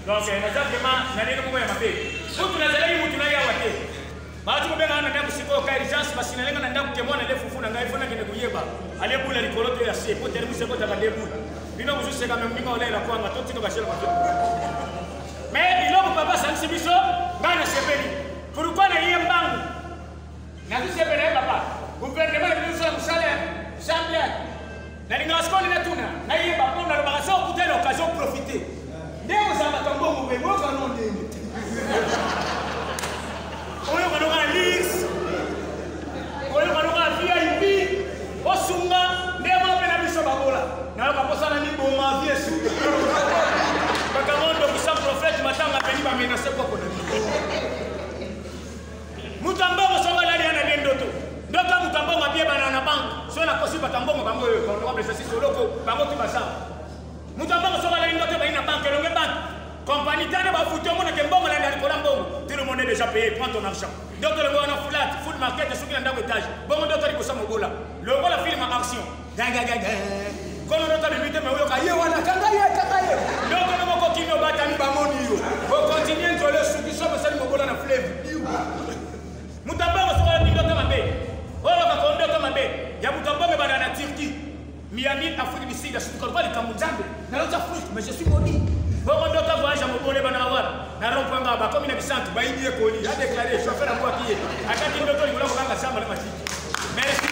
Donc, vraiment, vous n'avez pas Matu kubega na ndaku siko ka urgence basi nalenga na ndaku kemona ndefu funa ngai funa kene kuyeba ale bula likoloto ya se po termu seko ta kandebu bino kuzuse kama mbinga ole la kwanga to tino bashela kwa mais iloko papa sansi biso ngana sepeli pourquoi na yeye mbangu na tusepele papa gouvernement le biso musale chambre na linga skoli na tuna na yeye bako na bakaso kutela occasion profiter ndeo za matombo mwe moka no ndenge oyo kanoka list oyo kanoka VIP osunga ndema pena biso babola na bakosa na niboma viesu bakamondo kusa prophète matanga peni ba menacer kwa kona mutambo songa lali ana ndoto ndoto mutambo mabie bana na bank so na kosi batambo bango yo kwa ndo sisi soloko bango tibasa mutambo songa lali ndoto ba ina bank longe bank compagnie tane ba futo mona ke mbongo la ndali kola mbongo tout le monde est déjà payé prends ton argent donc le bon flat food market sur qui ndako étage bongo ndoto liko sama gola logo la film en action gaga kono ndoto le mite me uyo ka ye wana kanga ye donc le moko kino batani ba moni yo ko continue njole suki so be sali mogola na flave mutambo so la ndoto mabe olo ka ndoto mabe ya mutambo me bana na Turquie Miami Afrique du Sud je suis pas le Cameroun na l'autre Afrique mais je suis maudit Bongo ndoto voyage à Mobole Banawara. Na rompanga ba comme une bisante ba idie koli. A déclaré chauffeur en quoi qui est. Akati ndoto likola kanga samba na matiki. Merci.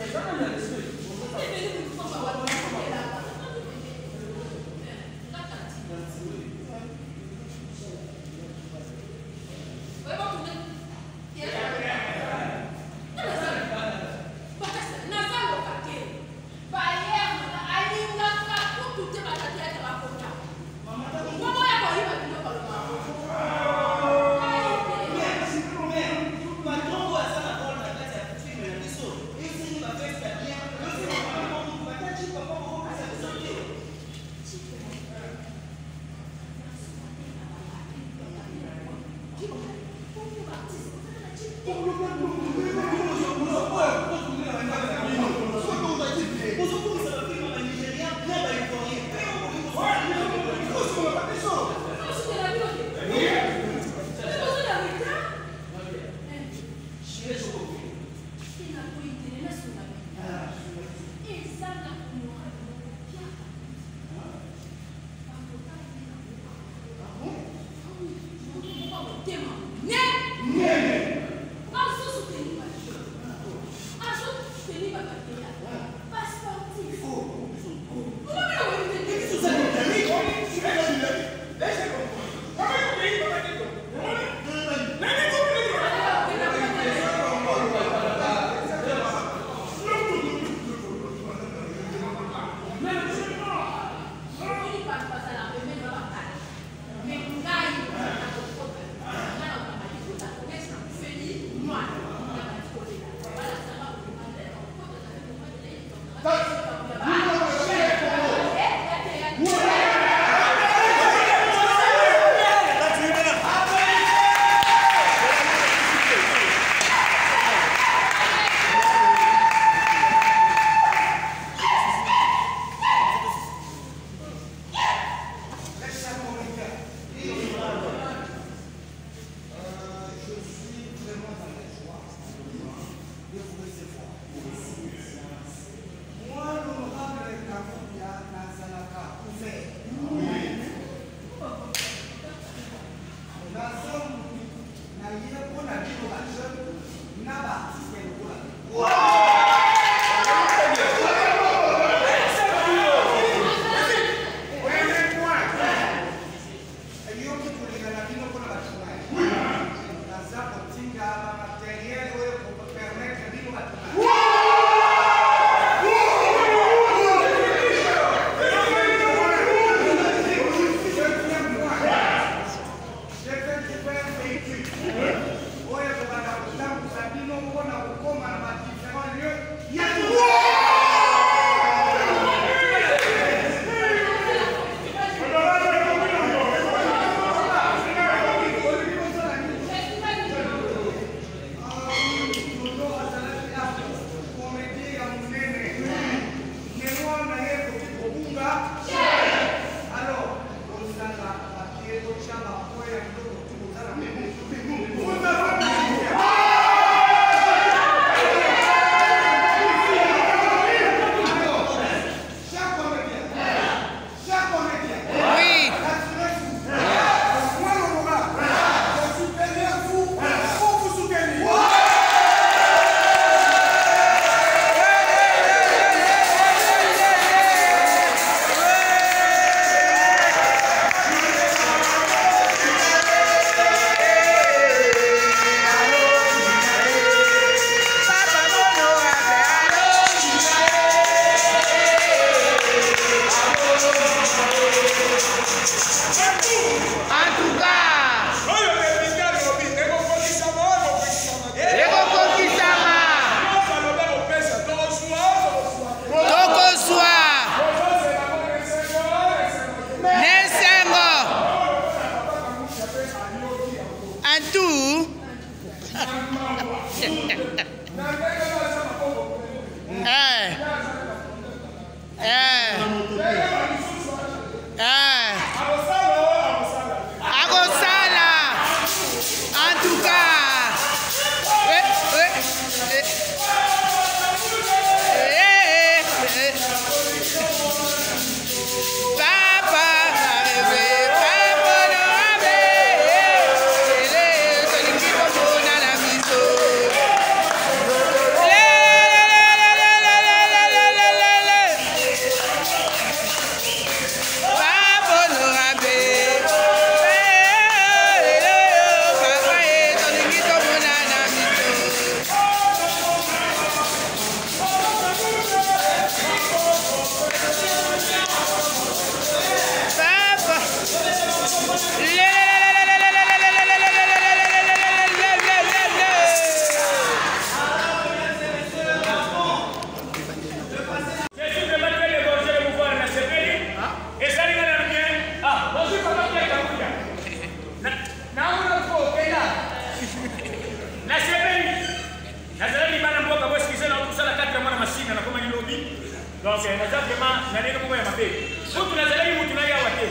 Papa Donc exactement na nini mwe mabe. Mutu na zalai mutu na yawa te.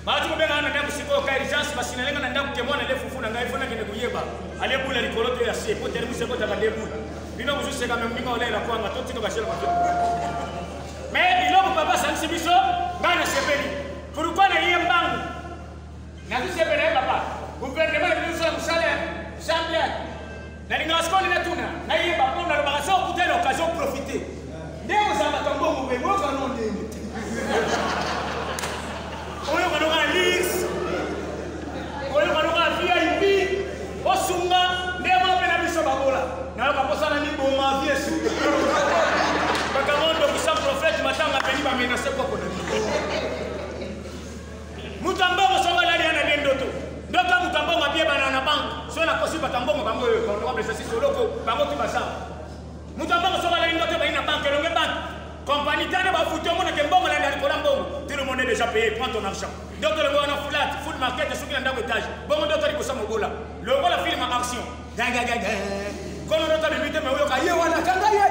Baatu ko benga na ndaku siko ka urgence basi na lenga na ndaku kemona le fufu na ngai fona kende kuyeba. Ale bula likolo te ya se po tere museko ta kande bula. Bino kuzuse kama mbinga ole la kwanga toti to kashela kwa. Mais biloko papa sansi biso ngana sepeli. Pourquoi na yeye mbangu? Na tusepele papa. Gouvernement de nous salaire jamais. Na ninga skoni na tuna. Na yeye babo na bakaso kutela occasion profiter. Ndemo za matombo mwe ngoka no ndemo. Oyo kanoka list. Oyo kanoka VIP. Osunga ndemo pena biso babola. Na kaposana ni boma viesu. Bakamondo kisa prophète matanga peni ba menace kwa kona. Mutambo songa lali ana ndoto. Ndoto mutambo ngabie bana na bank. So na kosi batambo bango yo kwa pesa sisi loko bango tibasa. Mutambo songa lali ndoto ba ina banque longue banque. Compagnie tane ba futo mona ke mbongo la ndali kola mbongo. Tout le monde est déjà payé, prends ton argent. Ndoto le mona flat, full market soki na ndako étage. Bongo ndoto li kosa mogola. Le voilà film en action. Gaga. Kono ndoto le mite me oyo ka ye wana kanga ye.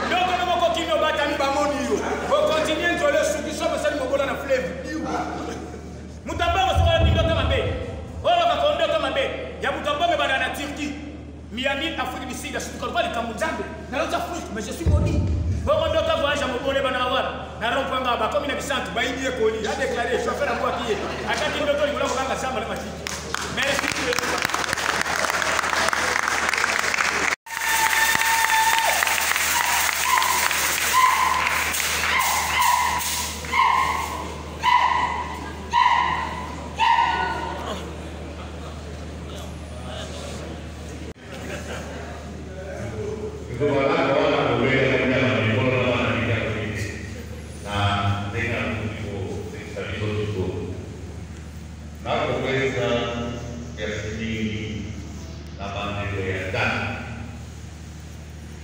Ndoto le moko kino batani ba moni yo. Ko continue njole suki so mesali mogola na fleuve. Mutambo songa lali ndoto mabe. Oyo ka kondo to mabe. Ya mutambo me bana na Turquie. Miami, Afrique du Sud, je suis content de Kamuzambe. Na l'autre Afrique, mais je suis maudit. Bon, on doit voyager à Mobole Banawar. Na Rompanga, comme il est centre, Baïdi et Koli, a déclaré, chauffeur à quoi qui est. À 4 minutes, il voulait voir la chambre de Machi. Merci.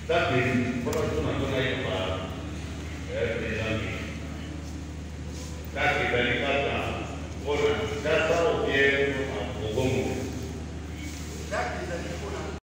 Tapi, kalau itu